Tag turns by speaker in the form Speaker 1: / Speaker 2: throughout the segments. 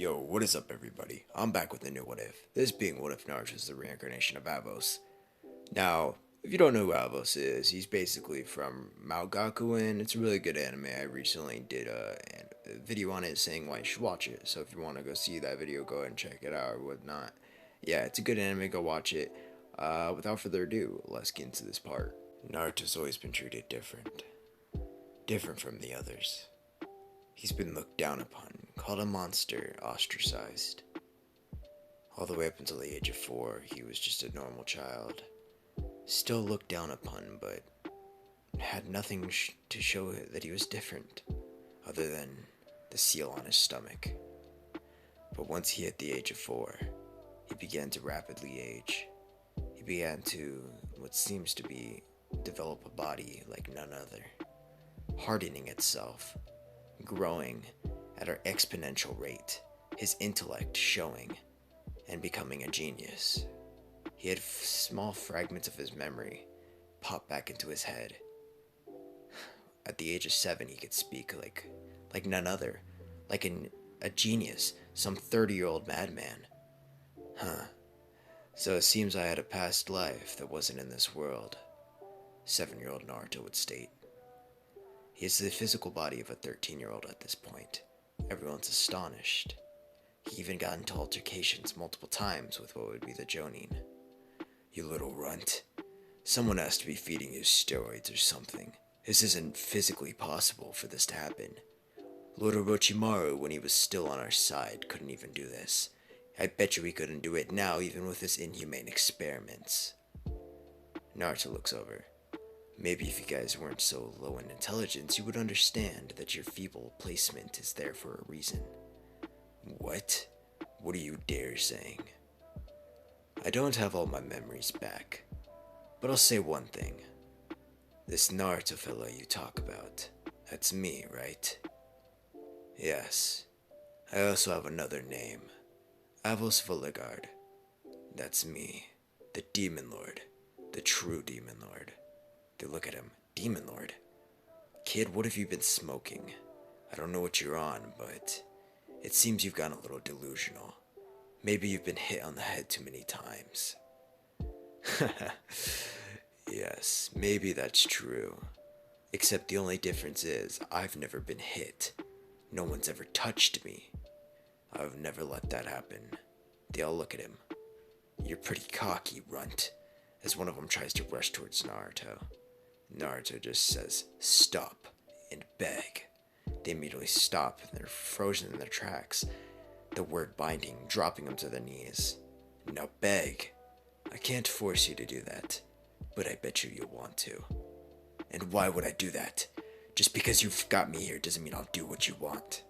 Speaker 1: Yo, what is up everybody? I'm back with a new What If. This being What If Naruto is the reincarnation of Avos. Now, if you don't know who Avos is, he's basically from Mount Gakuen. It's a really good anime. I recently did a video on it saying why you should watch it. So if you want to go see that video, go ahead and check it out or whatnot. Yeah, it's a good anime. Go watch it. Without further ado, let's get into this part. Naruto's always been treated different. Different from the others. He's been looked down upon, called a monster, ostracized. All the way up until the age of 4, he was just a normal child. Still looked down upon, but had nothing to show that he was different, other than the seal on his stomach. But once he hit the age of 4, he began to rapidly age. He began to, what seems to be, develop a body like none other, hardening itself, growing at an exponential rate, his intellect showing, and becoming a genius. He had small fragments of his memory pop back into his head. At the age of 7, he could speak like none other, like a genius, some 30-year-old madman. So it seems I had a past life that wasn't in this world, 7-year-old Naruto would state. He has the physical body of a 13-year-old at this point. Everyone's astonished. He even got into altercations multiple times with what would be the Jonin. You little runt. Someone has to be feeding you steroids or something. This isn't physically possible for this to happen. Lord Orochimaru, when he was still on our side, couldn't even do this. I bet you he couldn't do it now, even with his inhumane experiments. Naruto looks over. Maybe if you guys weren't so low in intelligence, you would understand that your feeble placement is there for a reason. What? What are you dare saying? I don't have all my memories back, but I'll say one thing. This Naruto fellow you talk about, that's me, right? Yes. I also have another name. Avos Volagard. That's me. The Demon Lord. The true Demon Lord. They look at him. Demon Lord? Kid, what have you been smoking? I don't know what you're on, but it seems you've gotten a little delusional. Maybe you've been hit on the head too many times. Yes, maybe that's true. Except the only difference is, I've never been hit. No one's ever touched me. I've never let that happen. They all look at him. You're pretty cocky, runt, as one of them tries to rush towards Naruto. Naruto just says, stop, and beg. They immediately stop, and they're frozen in their tracks, the word binding, dropping them to their knees. Now beg. I can't force you to do that, but I bet you'll want to. And why would I do that? Just because you've got me here doesn't mean I'll do what you want.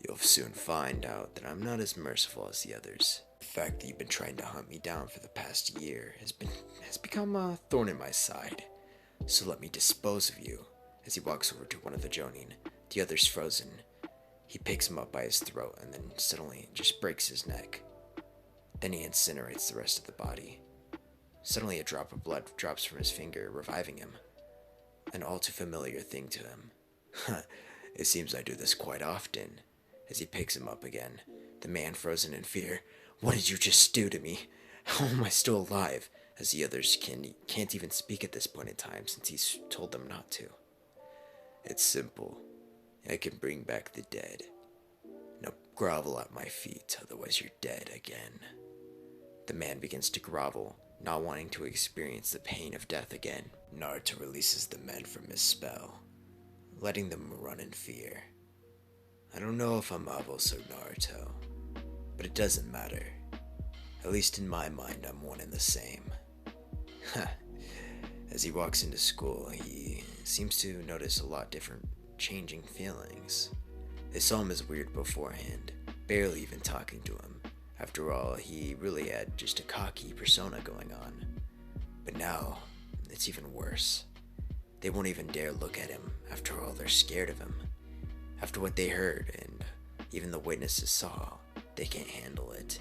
Speaker 1: You'll soon find out that I'm not as merciful as the others. The fact that you've been trying to hunt me down for the past year has become a thorn in my side. So let me dispose of you. As he walks over to one of the Jonin, the other's frozen. He picks him up by his throat and then suddenly just breaks his neck. Then he incinerates the rest of the body. Suddenly a drop of blood drops from his finger, reviving him. An all too familiar thing to him. It seems I do this quite often. As he picks him up again, the man frozen in fear. What did you just do to me? How am I still alive? As the others can't even speak at this point in time since he's told them not to. It's simple. I can bring back the dead. Now grovel at my feet, otherwise you're dead again. The man begins to grovel, not wanting to experience the pain of death again. Naruto releases the men from his spell, letting them run in fear. I don't know if I'm Avos or Naruto, but it doesn't matter. At least in my mind, I'm one and the same. As he walks into school, he seems to notice a lot different changing feelings. They saw him as weird beforehand, barely even talking to him. After all, he really had just a cocky persona going on. But now, it's even worse. They won't even dare look at him. After all, they're scared of him. After what they heard, and even the witnesses saw, they can't handle it.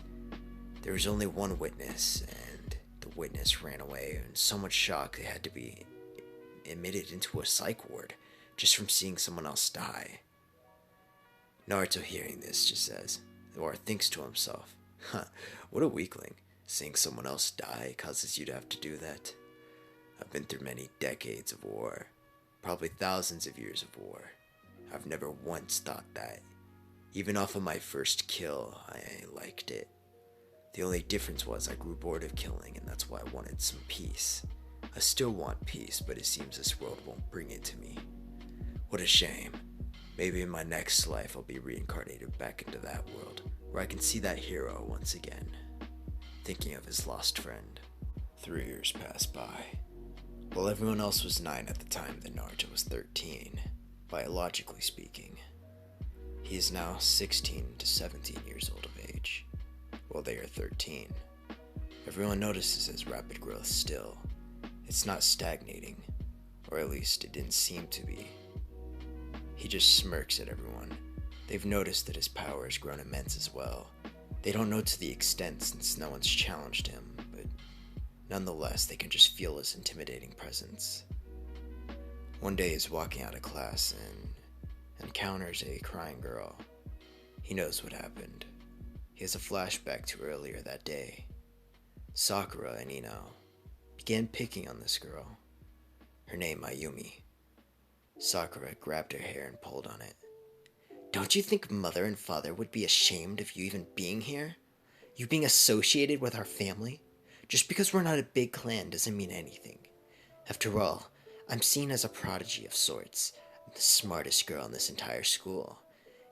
Speaker 1: There was only one witness, and the witness ran away in so much shock they had to be admitted into a psych ward just from seeing someone else die. Naruto, hearing this, just says, or thinks to himself, huh, what a weakling. Seeing someone else die causes you to have to do that. I've been through many decades of war, probably thousands of years of war. I've never once thought that. Even off of my first kill, I liked it. The only difference was I grew bored of killing, and that's why I wanted some peace. I still want peace, but it seems this world won't bring it to me. What a shame. Maybe in my next life I'll be reincarnated back into that world, where I can see that hero once again. Thinking of his lost friend. 3 years passed by. While everyone else was 9 at the time that Naruto was 13, biologically speaking. He is now 16 to 17 years old of age, while they are 13. Everyone notices his rapid growth still. It's not stagnating, or at least it didn't seem to be. He just smirks at everyone. They've noticed that his power has grown immense as well. They don't know to the extent since no one's challenged him, but nonetheless they can just feel his intimidating presence. One day he's walking out of class and encounters a crying girl. He knows what happened. He has a flashback to earlier that day. Sakura and Ino began picking on this girl. Her name Ayumi. Sakura grabbed her hair and pulled on it. Don't you think mother and father would be ashamed of you even being here? You being associated with our family? Just because we're not a big clan doesn't mean anything. After all, I'm seen as a prodigy of sorts. I'm the smartest girl in this entire school.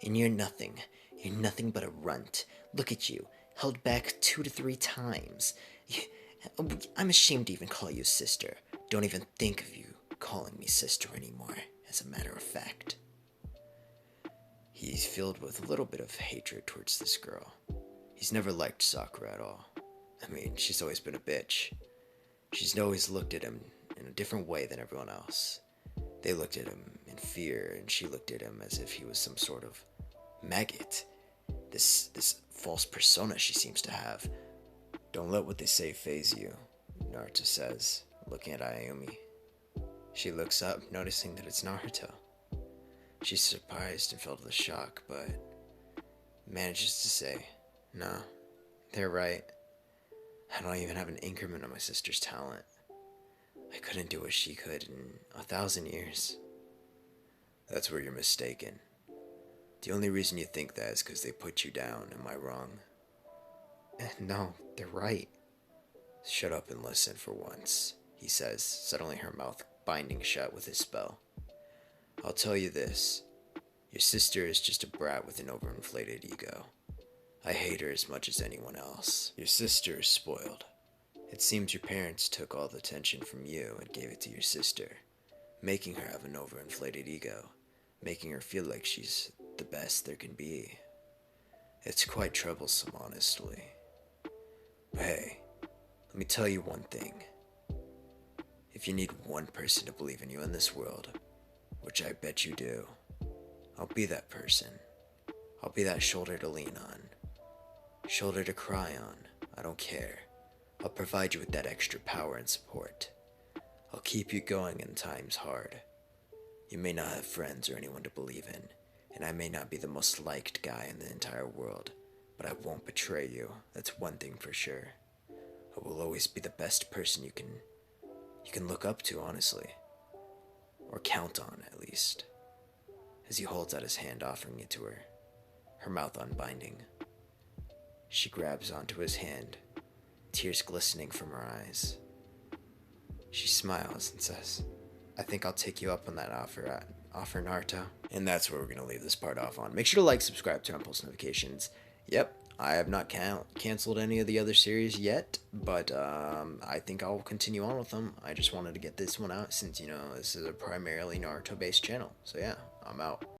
Speaker 1: And you're nothing. You're nothing but a runt. Look at you, held back 2 to 3 times. I'm ashamed to even call you sister. Don't even think of you calling me sister anymore, as a matter of fact. He's filled with a little bit of hatred towards this girl. He's never liked Sakura at all. I mean, she's always been a bitch. She's always looked at him in a different way than everyone else. They looked at him in fear, and she looked at him as if he was some sort of maggot. This false persona she seems to have. Don't let what they say faze you, Naruto says, looking at Ayumi. She looks up, noticing that it's Naruto. She's surprised and filled with shock, but manages to say, no, they're right. I don't even have an increment of my sister's talent. I couldn't do what she could in 1,000 years. That's where you're mistaken. The only reason you think that is because they put you down, am I wrong? No, they're right. Shut up and listen for once, he says, suddenly her mouth binding shut with his spell. I'll tell you this. Your sister is just a brat with an overinflated ego. I hate her as much as anyone else. Your sister is spoiled. It seems your parents took all the attention from you and gave it to your sister, making her have an overinflated ego, making her feel like she's the best there can be. It's quite troublesome, honestly. But hey, let me tell you one thing. If you need one person to believe in you in this world, which I bet you do, I'll be that person. I'll be that shoulder to lean on, shoulder to cry on. I don't care. I'll provide you with that extra power and support. I'll keep you going in times hard. You may not have friends or anyone to believe in, and I may not be the most liked guy in the entire world, but I won't betray you. That's one thing for sure. I will always be the best person you can look up to, honestly. Or count on, at least. As he holds out his hand, offering it to her, her mouth unbinding. She grabs onto his hand, tears glistening from her eyes. She smiles and says, I think I'll take you up on that offer, Naruto. And that's where we're going to leave this part off on. Make sure to like, subscribe, turn on post notifications. Yep, I have not canceled any of the other series yet, but I think I'll continue on with them. I just wanted to get this one out since, this is a primarily Naruto-based channel. So yeah, I'm out.